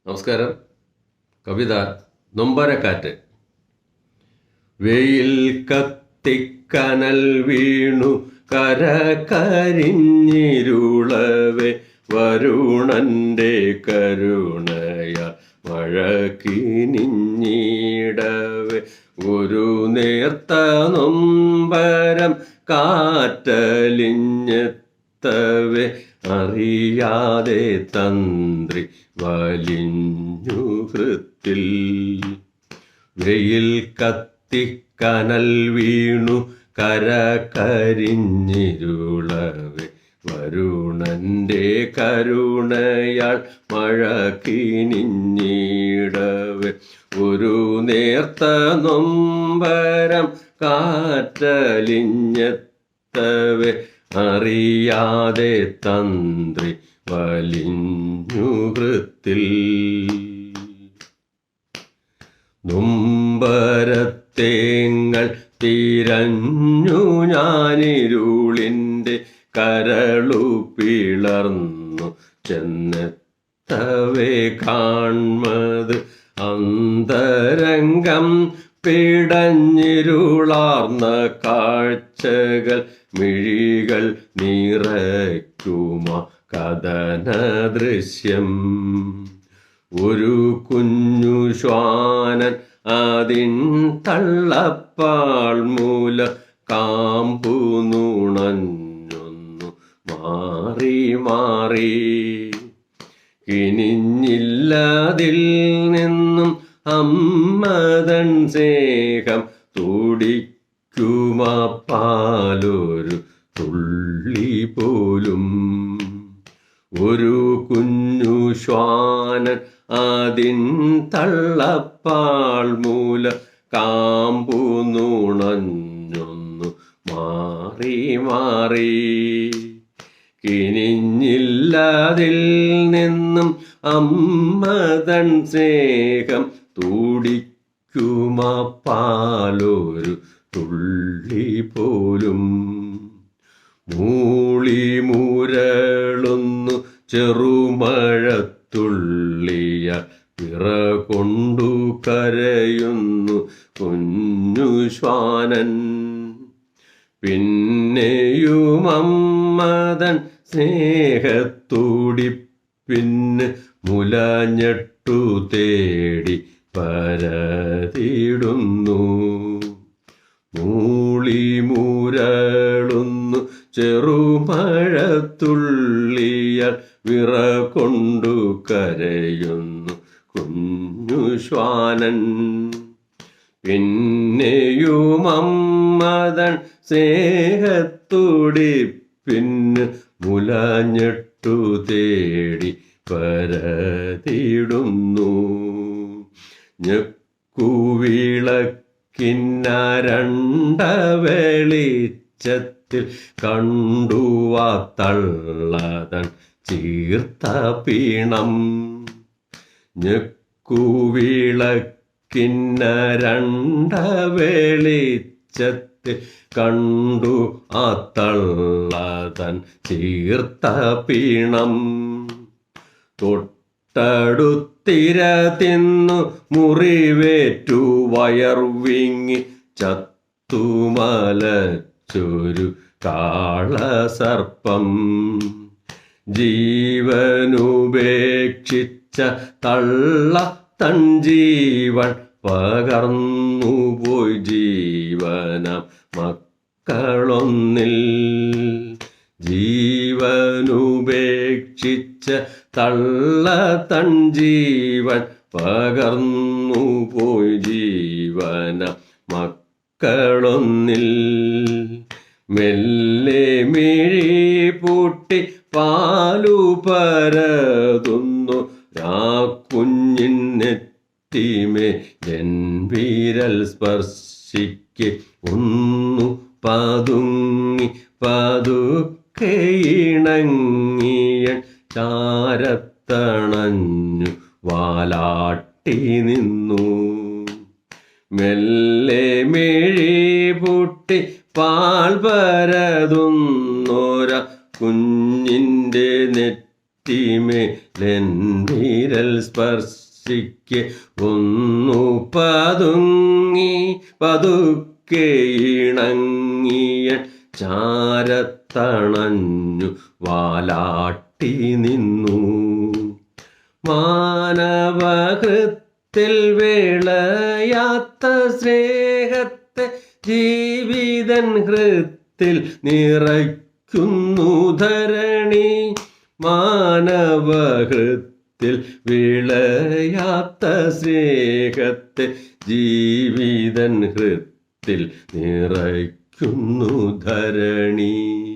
നമസ്കാരം. കവിത നൊമ്പരക്കാറ്റ്. വെയിൽ കത്തിക്കനൽ വീണു കര കരിഞ്ഞിരുളവേ വരുണന്റെ കരുണയാൽ മഴ കിനിഞ്ഞിടവേ ഒരു നേർത്ത നൊമ്പരം കാറ്റലിഞ്ഞെത്തവേ അറിയാതെ തന്ത്രി വലിഞ്ഞു ഹൃത്തിൽ. വെയിൽ കത്തിക്കനൽ വീണു കര കരിഞ്ഞിരുളവേ വരുണന്റെ കരുണയാൽ മഴ കിനിഞ്ഞിടവേ ഒരു നേർത്ത നൊമ്പരം കാറ്റലിഞ്ഞെത്തവേ അറിയാതെ തന്ത്രി വലിഞ്ഞു ഹൃത്തിൽ. നൊമ്പരത്തേങ്ങൾ തിരഞ്ഞു ഞാനിരുളിൻ്റെ കരളു പിളർന്നു ചെന്നെത്തവേ കാൺമത് അന്തരംഗം പിടഞ്ഞിരുളാർന്ന കാഴ്ചകൾ മിഴികൾ നിറയ്ക്കുമ കഥന ദൃശ്യം. ഒരു കുഞ്ഞു ശ്വാനൻ അതിൻ തള്ളപ്പാൾ മൂല കാമ്പു നുണഞ്ഞൊന്നു മാറി മാറി കിനിഞ്ഞില്ലതിൽ നിന്നും അമ്മതൻ സ്നേഹം തുടിക്കുമാ പാലൊരു തുള്ളി പോലും. ഒരു കുഞ്ഞു ശ്വാനൻ അതിൻ തള്ളപ്പാൾ മൂല കാമ്പു നുണഞ്ഞൊന്നു മാറി മാറി കിനിഞ്ഞില്ലതിൽ നിന്നും അമ്മതൻ സ്നേഹം തുടിക്കുമാ പാലൊരു തുള്ളി പോലും. മൂളി മുരളുന്നു ചെറുമഴത്തുള്ളിയ പിറ കൊണ്ടു കരയുന്നു കുഞ്ഞു ശ്വാനൻ. പിന്നെയുമമ്മതൻ സ്നേഹത്തുടിപ്പിന് മുലഞ്ഞെട്ടു തേടി പരതിടുന്നു. മൂളി മുരളുന്നു ചെറുമഴത്തുള്ളിയ വിറ കൊണ്ടു കരയുന്നു കുഞ്ഞു ശ്വാനൻ. പിന്നെയുമമ്മതൻ സ്നേഹത്തുടിപ്പിന് മുലഞ്ഞെട്ടു തേടി പരതിടുന്നു. ഞെക്കുവിളക്കിന്നരണ്ട വെളിച്ചത്തിൽ കണ്ടുവാ തള്ളതൻ ചീർത്ത പീണം. ഞെക്കുവിളക്കിന്നരണ്ട വെളിച്ചത്തിൽ കണ്ടു ആ തള്ളതൻ ചീർത്ത പീണം. തൊട്ടടുത്തിര തിന്നു മുറിവേറ്റു വയർവിങ്ങി ചത്തുമലച്ചൊരു കാളസർപ്പം. ജീവനുപേക്ഷിച്ച തള്ള തൻ ജീവൻ പകർന്നുപോയി ജീവനം മക്കളൊന്നിൽ. ജീവനുപേക്ഷിച്ച തള്ള തൻ ജീവൻ പകർന്നുപോയി ജീവന മക്കളൊന്നിൽ. മെല്ലെ മിഴി പൂട്ടി പാലു പരതുന്നു ആ കുഞ്ഞിനെത്തിമേ എൻ വിരൽ സ്പർശിക്ക് ഒന്നു പതുങ്ങി പതുക്കെ ഇണങ്ങിയ ചാരത്തണഞ്ഞു വാലാട്ടി നിന്നു. മെല്ലെ മിഴി പൂട്ടി പാൽ പരതുന്നോര കുഞ്ഞിൻ്റെ നെറ്റിമേ വിരൽ സ്പർശിക്ക് ഒന്നു പതുങ്ങി പതുക്കെ ഇണങ്ങിയ ചാരത്തണഞ്ഞു വാലാട്ടി നിന്നു. മാനവഹൃത്തിൽ വിളയാത്ത സ്നേഹത്തെ ജീവിതൻ ഹൃത്തിൽ നിറയ്ക്കുന്നു ധരണി. മാനവഹൃത്തിൽ വിളയാത്ത സ്നേഹത്തെ ജീവിതൻ ഹൃത്തിൽ നിറയ്ക്കുന്നു ധരണി.